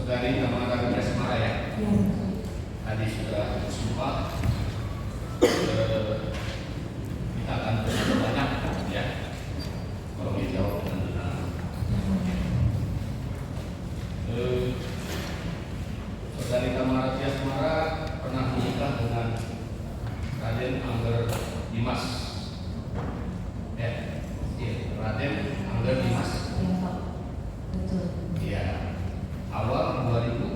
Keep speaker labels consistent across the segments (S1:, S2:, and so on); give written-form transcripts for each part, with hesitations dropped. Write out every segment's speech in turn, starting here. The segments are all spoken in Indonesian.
S1: Saudari Tamara Semara ya.
S2: Ya.
S1: Tadi sudah bersumpah. Kita akan banyak ya. Kalau dijawab dengan benar. Saudari Tamara Semara pernah menikah dengan Raden Angger Dimas. Ya, Raden Angger Dimas.
S2: Ya, Pak. Betul.
S1: Iya. Awal 2000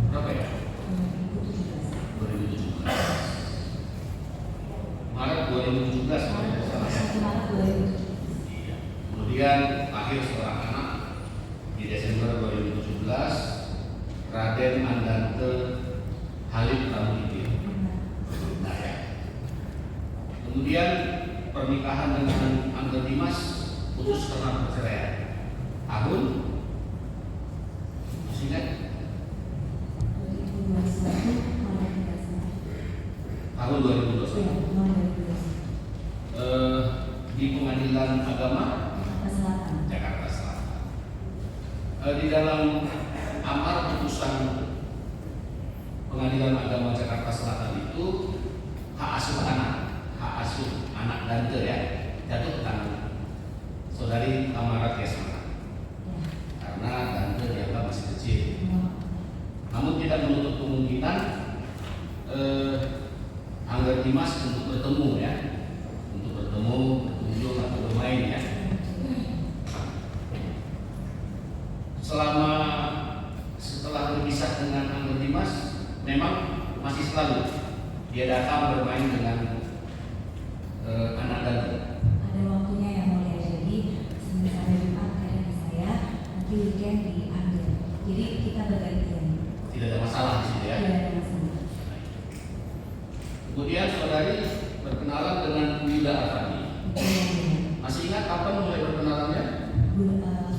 S1: berapa ya? 2017. Maret 2017 kalau tidak salah ya.
S2: Maret 2017.
S1: Iya. Kemudian lahir seorang anak di Desember 2017, Raden Andante Halid Ramudin. Nah ya. Kemudian pernikahan dengan Angger Dimas putus karena perceraian. Tahun ingat?
S2: 2021 Maret 13.
S1: Tahun 2021. Di Pengadilan Agama Jakarta Selatan. Di dalam amar putusan Pengadilan Agama Jakarta Selatan itu hak asuh anak Dante ya jatuh ke tangan Saudari Tamara Semara karena Dante dianggap masih kecil. Namun tidak menutup kemungkinan Angger Dimas untuk bertemu ya, berkunjung atau bermain ya. Setelah berpisah dengan Angger Dimas, memang masih selalu dia datang bermain dengan anak Dante.
S2: Ada waktunya yang mulia, jadi Senin sampai Jumat kadang di saya, nanti weekend di Angger. Jadi kita bergantian.
S1: Tidak ada masalah di sini ya.
S2: Tidak ada masalah.
S1: Kemudian saudari berkenalan dengan Yuda Afandi. Masih ingat kapan mulai berkenalannya?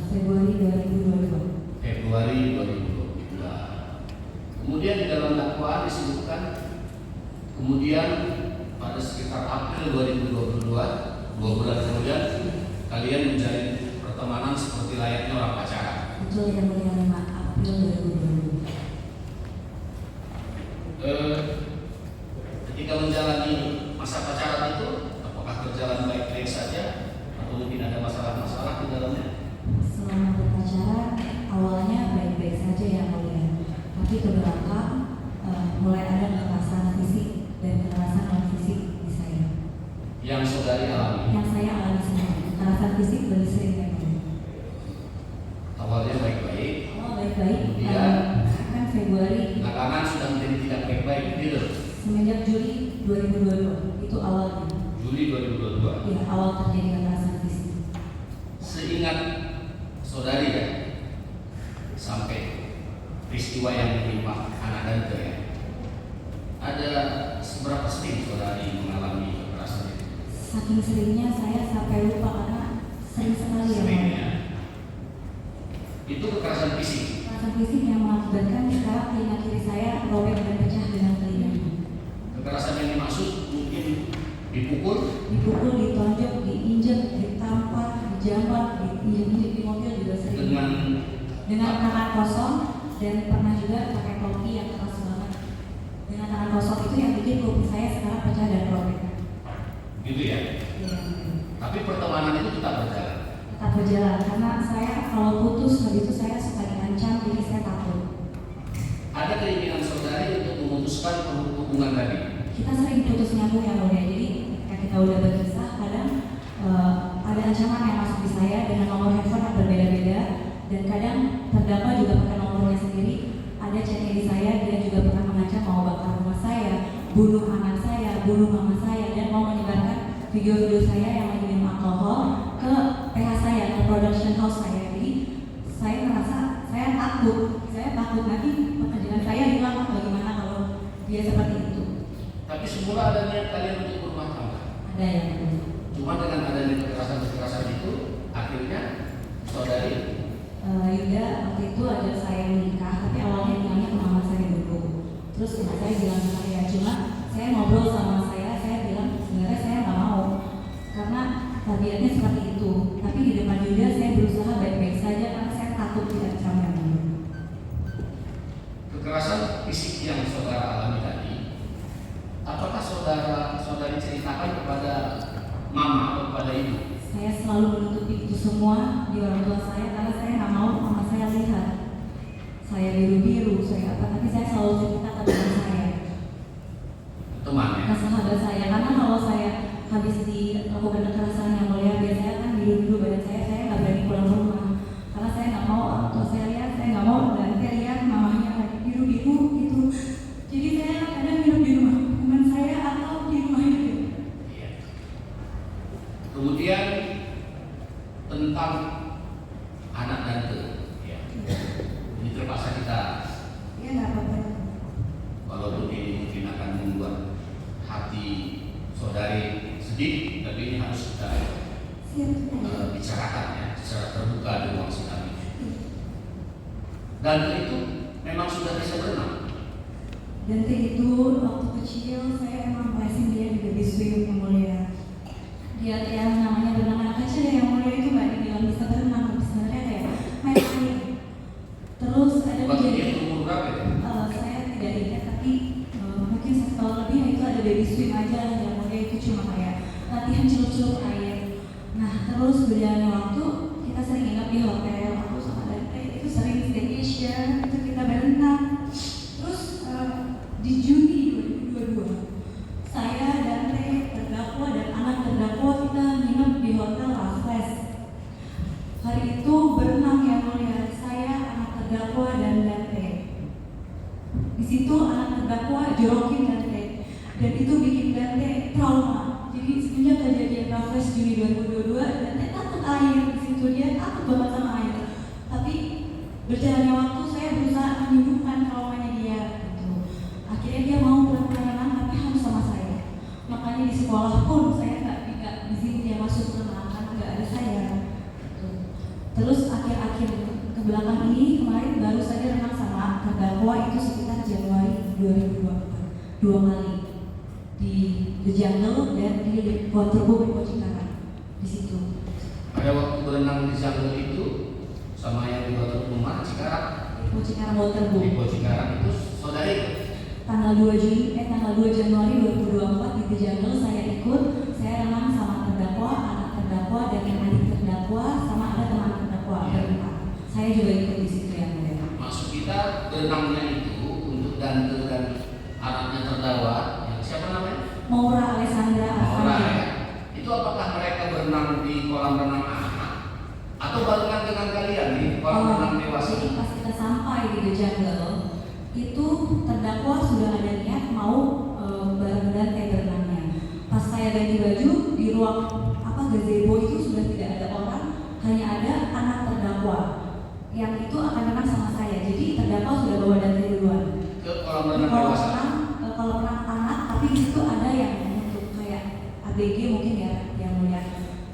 S2: Februari 2022.
S1: Februari 2022. Kemudian di dalam dakwaan disebutkan kemudian pada sekitar April 2022, 2 bulan kemudian kalian menjalin pertemanan seperti layaknya orang pacaran.
S2: Betul, yang mulia 5 April 2022.
S1: Ketika menjalani masa pacaran itu, apakah berjalan baik-baik saja atau mungkin ada masalah-masalah di dalamnya?
S2: Selama berpacaran awalnya baik-baik saja yang mulia, tapi ke belakang mulai ada kekerasan fisik dan kekerasan non fisik di saya.
S1: Yang saudari alami?
S2: Yang saya alami sendiri, kekerasan fisik lebih sering yang mulia.
S1: Awalnya baik-baik.
S2: Awal baik-baik,
S1: Kemudian
S2: kan Februari.
S1: Belakangan sudah menjadi tidak baik-baik gitu.
S2: Semenjak Juli 2022 itu awalnya.
S1: Juli 2022.
S2: Ya, awal terjadi kekerasan fisik.
S1: Seingat saudari ya, sampai peristiwa yang menimpa anak Dante ya, ada seberapa sering saudari mengalami kekerasan itu?
S2: Saking seringnya saya sampai lupa karena sering sekali ya.
S1: Seringnya. Itu kekerasan fisik.
S2: Kekerasan fisik yang mengakibatkan sekarang telinga kiri saya robek dan pecah dengan telinga.
S1: Kekerasan yang dimaksud mungkin dipukul,
S2: ditonjok, diinjek, ditampar, dijambak, diinjek di mobil juga sering. Dengan tangan kosong dan pernah juga pakai topi yang keras banget. Dengan tangan kosong itu yang bikin kuping saya sekarang pecah dan robek.
S1: gitu ya.
S2: Ya.
S1: Tapi pertemanan itu tetap berjalan.
S2: Tetap berjalan karena saya kalau putus habis itu saya suka diancam, jadi saya takut.
S1: Ada keinginan saudari untuk memutuskan hubungan tadi.
S2: Kita sering putus nyambung yang mulia, jadi ketika kita udah berpisah kadang ada ancaman yang masuk di saya dengan nomor handphone yang berbeda-beda, dan kadang terdakwa juga pakai nomornya sendiri. Ada chatnya di saya, dia juga pernah mengancam mau bakar rumah saya, bunuh anak saya, bunuh mama saya, dan mau menyebarkan video-video saya yang lagi minum alkohol ke PH saya, ke production house saya. Jadi saya merasa saya takut nanti pekerjaan saya hilang atau bagaimana kalau dia seperti itu.
S1: Tapi semula ada niat kalian untuk berumah tangga.
S2: Ada yang
S1: Cuma dengan adanya kekerasan itu, akhirnya saudari
S2: Yuda waktu itu ada saya menikah, tapi awalnya bilangnya ke mama saya dulu. Terus mama saya bilang ke saya, cuma saya ngobrol sama saya bilang sebenarnya saya nggak mau karena tabiatnya seperti itu. Tapi di depan Yuda saya berusaha baik-baik saja karena saya takut tidak sama.
S1: bicarakan ya secara terbuka di ruang sidang ini. Dante itu memang sudah bisa berenang.
S2: Dante itu waktu kecil saya emang lesin dia di baby swim yang mulia. Dia yang namanya berenang anak kecil yang mulia itu nggak dibilang bisa berenang, sebenarnya kayak main air. Terus ada
S1: Waktu dia
S2: kejadian,
S1: umur berapa ya?
S2: saya tidak ingat tapi mungkin 1 tahun lebih itu ada baby swim aja yang mulia itu cuma kayak latihan celup-celup air. Nah terus berjalannya waktu kita sering inap di hotel, aku sama Dante itu sering staycation, itu kita berenang. Terus di Juni 2022 saya, Dante, terdakwa dan anak terdakwa kita nginep di hotel Raffles. Hari itu berenang yang mulia, saya, anak terdakwa dan Dante. Di situ anak terdakwa jorokin Dante dan itu bikin Dante trauma. Jadi semenjak kejadian Raffles Juni 2022, Dante takut air. Di situ dia takut banget sama air. Tapi berjalannya waktu saya berusaha menyembuhkan traumanya dia. Akhirnya dia mau pulang-pulang renang tapi harus sama saya. Makanya di sekolah pun saya nggak izin dia masuk renang karena nggak ada saya. Terus akhir-akhir ke belakang ini kemarin baru saja renang sama terdakwa itu sekitar Januari 2024 2 kali di The Jungle dan di Waterboom di Cikarang di situ.
S1: Pada waktu berenang di Jungle itu sama yang di Waterboom Cikarang.
S2: Cikarang Waterboom.
S1: Di Cikarang itu saudari
S2: tanggal 2 Januari 2024 di The Jungle saya ikut, saya renang sama terdakwa, anak terdakwa dan adik terdakwa sama ada teman terdakwa berempat. Saya juga ikut di situ yang mulia.
S1: Maksud kita berenangnya itu untuk Dante dan anaknya terdakwa, yang siapa namanya?
S2: Maura Alessandra
S1: Maura
S2: Arfandi.
S1: ya. Itu apakah mereka berenang di kolam renang anak atau barengan dengan kalian di kolam renang dewasa?
S2: Jadi pas kita sampai di The Jungle itu terdakwa sudah ada niat mau bareng Dante berenangnya. Pas saya ganti baju di ruang gazebo itu sudah tidak ada orang, hanya ada anak terdakwa yang itu akan renang sama saya. Jadi terdakwa sudah bawa Dante duluan
S1: Ke kolam renang
S2: kalau
S1: dewasa.
S2: renang anak, tapi di situ ada yang untuk kayak ABG mungkin ya yang mulia.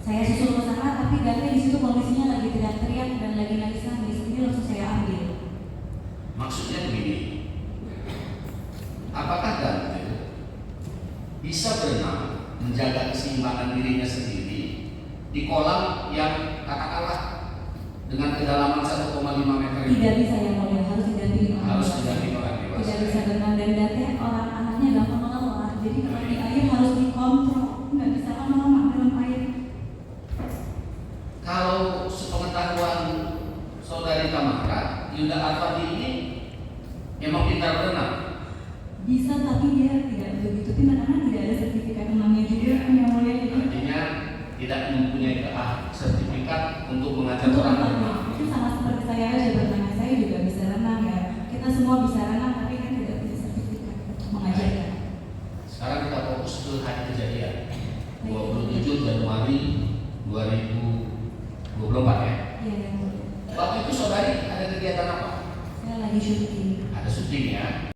S2: Saya susul ke sana, tapi Dante di situ kondisinya lagi teriak-teriak dan lagi nangis-nangis. Ini langsung saya ambil.
S1: Maksudnya begini, apakah Dante bisa berenang menjaga keseimbangan dirinya sendiri di kolam yang katakanlah dengan kedalaman 1,5 meter ini?
S2: Tidak bisa yang mulia, harus didampingi orang
S1: Harus
S2: dewasa.
S1: didampingi orang dewasa.
S2: Tidak bisa berenang dan Dante orang anaknya gampang lelah, jadi kalau di air harus dikontrol, nggak bisa lama-lama dalam air.
S1: Kalau sepengetahuan saudari Tamara, Yuda Arfandi ini memang pintar berenang.
S2: Bisa, tapi dia tidak begitu pintar karena tidak ada sertifikat renangnya juga yang mulia.
S1: Artinya tidak mempunyai sertifikat untuk mengajar
S2: Untuk
S1: orang
S2: renang,
S1: berenang.
S2: itu sama seperti saya aja bertanya, saya juga bisa renang ya. Kita semua bisa renang, tapi kan tidak punya sertifikat untuk mengajarkan.
S1: Sekarang kita fokus ke hari kejadian 27 Januari 2024 ya.
S2: Iya, yang mulia.
S1: Waktu itu saudari ada kegiatan apa?
S2: Saya lagi syuting.
S1: Ada syuting ya.